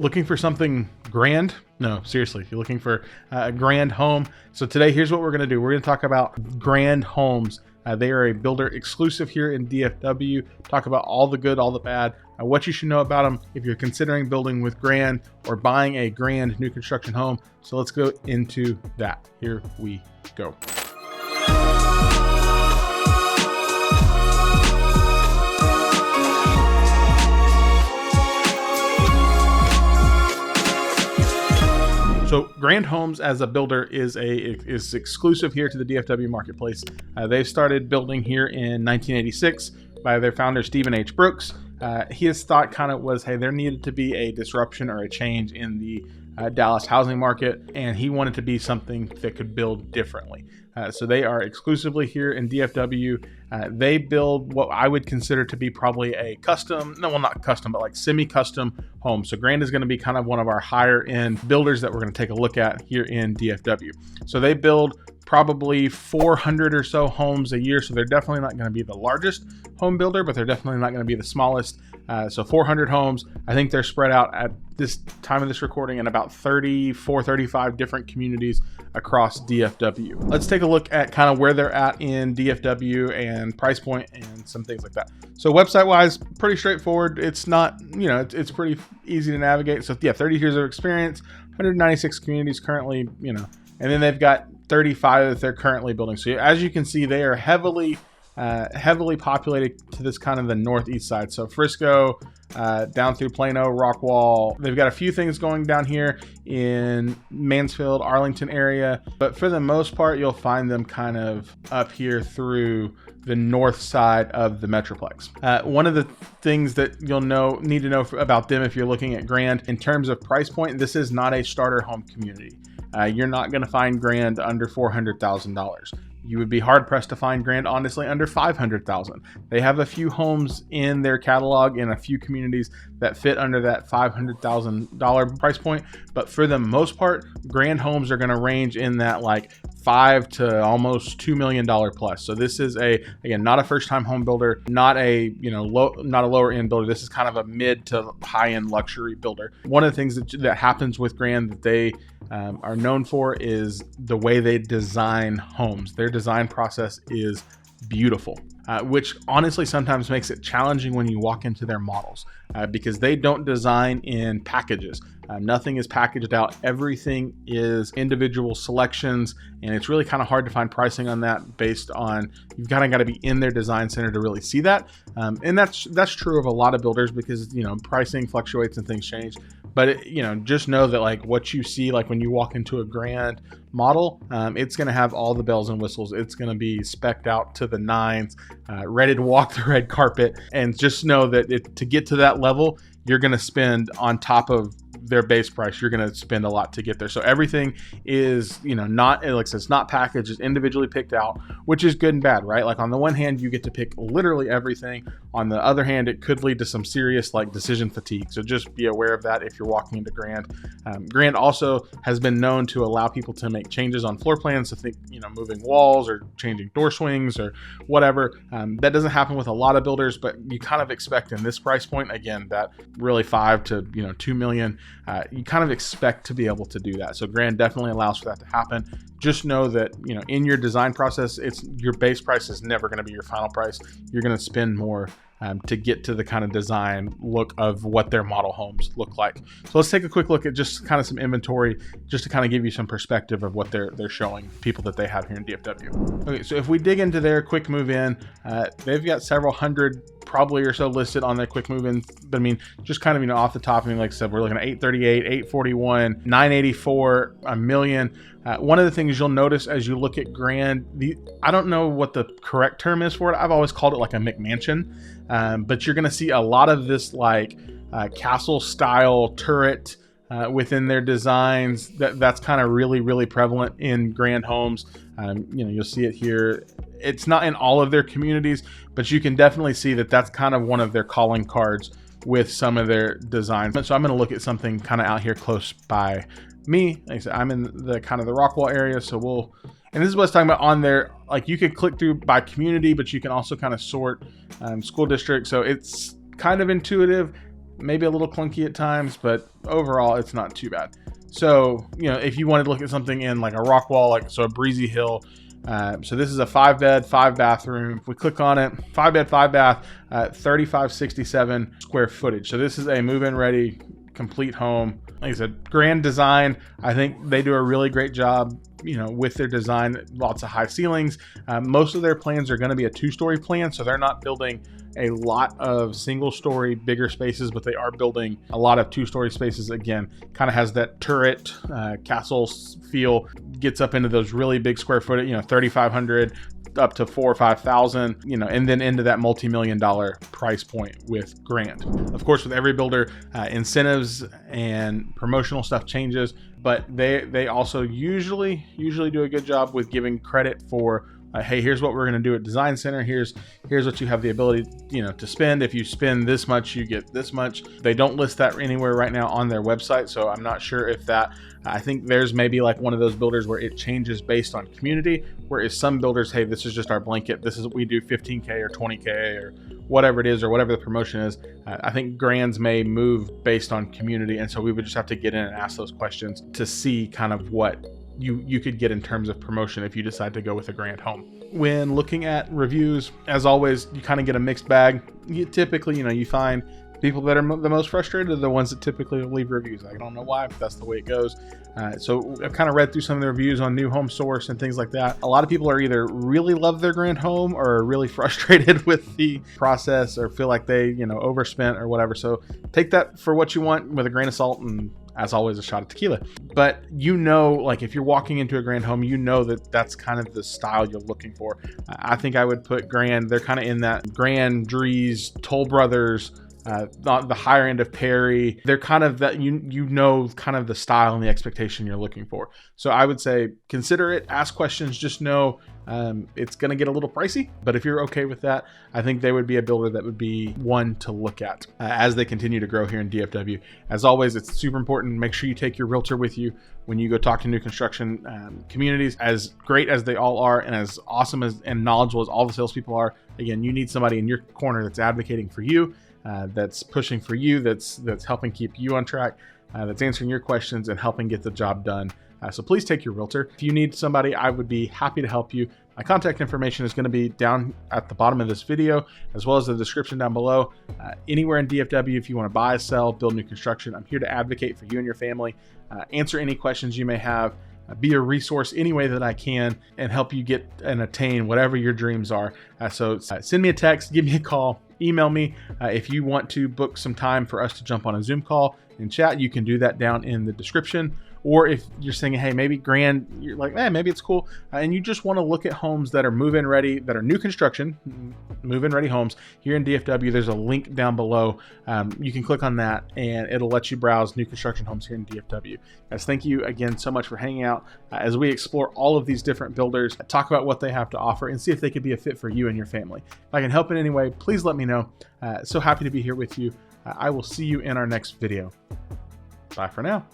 Looking for something grand? No, seriously, you're looking for a grand home. So today, here's what we're going to do. We're going to talk about Grand Homes. They are a builder exclusive here in DFW. Talk about all the good, all the bad, what you should know about them if you're considering building with Grand or buying a Grand new construction home. So let's go into that. Here we go. So Grand Homes as a builder is exclusive here to the DFW marketplace. They started building here in 1986 by their founder, Stephen H. Brooks. His thought kind of was, hey, there needed to be a disruption or a change in the Dallas housing market, and he wanted to be something that could build differently. So they are exclusively here in DFW. They build what I would consider to be probably a custom, no, well, not custom, but like semi-custom home. So Grand is going to be kind of one of our higher end builders that we're going to take a look at here in DFW. So they build probably 400 or so homes a year. So they're definitely not going to be the largest home builder, but they're definitely not going to be the smallest. So 400 homes. I think they're spread out at this time of this recording in about 34, 35 different communities across DFW. Let's take a look at kind of where they're at in DFW and price point and some things like that. So website wise, pretty straightforward. It's not, it's pretty easy to navigate. So yeah, 30 years of experience, 196 communities currently, and then they've got 35 that they're currently building. So as you can see, they are heavily populated to this kind of the northeast side. So Frisco, down through Plano, Rockwall. They've got a few things going down here in Mansfield, Arlington area, but for the most part, you'll find them kind of up here through the north side of the Metroplex. One of the things that you'll need to know about them if you're looking at Grand in terms of price point, this is not a starter home community. You're not going to find Grand under $400,000. You would be hard pressed to find Grand, honestly, under $500,000. They have a few homes in their catalog in a few communities that fit under that $500,000 price point. But for the most part, Grand homes are going to range in that like $5 to almost $2 million plus. So this is again, not a first time home builder, not a not a lower end builder. This is kind of a mid to high end luxury builder. One of the things that happens with Grand that they are known for is the way they design homes. Their design process is beautiful, which honestly sometimes makes it challenging when you walk into their models because they don't design in packages. Nothing is packaged out. Everything is individual selections, and it's really kind of hard to find pricing on that based on you've kind of got to be in their design center to really see that. And that's true of a lot of builders because pricing fluctuates and things change. But just know that like what you see, like when you walk into a Grand model, it's going to have all the bells and whistles. It's going to be specced out to the nines, ready to walk the red carpet. And just know that to get to that level, you're going to spend on top of their base price. You're going to spend a lot to get there. So everything is, not, like I said, it's not packaged, it's individually picked out, which is good and bad, right? Like on the one hand, you get to pick literally everything. On the other hand, it could lead to some serious like decision fatigue. So just be aware of that if you're walking into Grand. Grand also has been known to allow people to make changes on floor plans. So think, moving walls or changing door swings or whatever. That doesn't happen with a lot of builders, but you kind of expect in this price point, again, that really $5 to $2 million. You kind of expect to be able to do that. So Grand definitely allows for that to happen. Just know that, in your design process, your base price is never going to be your final price. You're going to spend more to get to the kind of design look of what their model homes look like. So let's take a quick look at just kind of some inventory, just to kind of give you some perspective of what they're showing people that they have here in DFW. Okay, so if we dig into their quick move in, they've got several hundred probably or so listed on their quick move in. But I mean, just kind of, off the top, like I said, we're looking at 838, 841, 984, a million. One of the things you'll notice as you look at Grand, I don't know what the correct term is for it. I've always called it like a McMansion, but you're going to see a lot of this like castle style turret within their designs. That's kind of really, really prevalent in Grand homes. You'll see it here. It's not in all of their communities, but you can definitely see that that's kind of one of their calling cards with some of their designs. So I'm going to look at something kind of out here close by me. Like I said, I'm in the kind of the Rockwall area, so and this is what I was talking about on there. Like you could click through by community, but you can also kind of sort school district. So it's kind of intuitive. maybe a little clunky at times, but overall it's not too bad. So, if you wanted to look at something in like a rock wall, like so a breezy hill, so this is a 5-bed, 5-bathroom. If we click on it, 5-bed, 5-bath, 3567 square footage. So this is a move-in ready, complete home. Like I said, grand design. I think they do a really great job, with their design. Lots of high ceilings. Most of their plans are going to be a 2-story plan, so they're not building a lot of single-story bigger spaces, but they are building a lot of 2-story spaces. Again, kind of has that turret castle feel. Gets up into those really big square footage, 3,500 up to 4,000 or 5,000, and then into that multi-million-dollar price point with Grand. Of course, with every builder, incentives and promotional stuff changes, but they also usually do a good job with giving credit for, hey, here's what we're going to do at Design Center. Here's what you have the ability, to spend. If you spend this much, you get this much. They don't list that anywhere right now on their website, so I'm not sure if that. I think there's maybe like one of those builders where it changes based on community, whereas some builders, hey, this is just our blanket. This is what we do, 15K or 20K or whatever it is, or whatever the promotion is. I think Grands may move based on community, and so we would just have to get in and ask those questions to see kind of what you could get in terms of promotion if you decide to go with a Grand home. When looking at reviews, as always, you kind of get a mixed bag. You typically, you find people that are the most frustrated are the ones that typically leave reviews. I don't know why, but that's the way it goes. So I've kind of read through some of the reviews on New Home Source and things like that. A lot of people are either really love their Grand home or are really frustrated with the process or feel like they, overspent or whatever. So take that for what you want with a grain of salt, and as always, a shot of tequila. But like if you're walking into a Grand home, that's kind of the style you're looking for. I think I would put Grand, they're kind of in that Grand, Dries, Toll Brothers, not the higher end of Perry. They're kind of that, kind of the style and the expectation you're looking for. So I would say consider it, ask questions, just know it's going to get a little pricey, but if you're okay with that, I think they would be a builder that would be one to look at as they continue to grow here in DFW. As always, it's super important. Make sure you take your realtor with you when you go talk to new construction communities. As great as they all are, and as awesome and knowledgeable as all the salespeople are, again, you need somebody in your corner that's advocating for you, that's pushing for you, that's helping keep you on track, that's answering your questions and helping get the job done. So please take your realtor. If you need somebody, I would be happy to help you. My contact information is going to be down at the bottom of this video, as well as the description down below. Anywhere in DFW, if you want to buy, sell, build new construction, I'm here to advocate for you and your family, answer any questions you may have, be a resource any way that I can, and help you get and attain whatever your dreams are. So send me a text, give me a call, email me. If you want to book some time for us to jump on a Zoom call and chat, you can do that down in the description. Or if you're saying, hey, maybe Grand, you're like, maybe it's cool, and you just want to look at homes that are move-in ready, that are new construction, move-in ready homes here in DFW, there's a link down below. You can click on that, and it'll let you browse new construction homes here in DFW. Guys, thank you again so much for hanging out as we explore all of these different builders, talk about what they have to offer, and see if they could be a fit for you and your family. If I can help in any way, please let me know. So happy to be here with you. I will see you in our next video. Bye for now.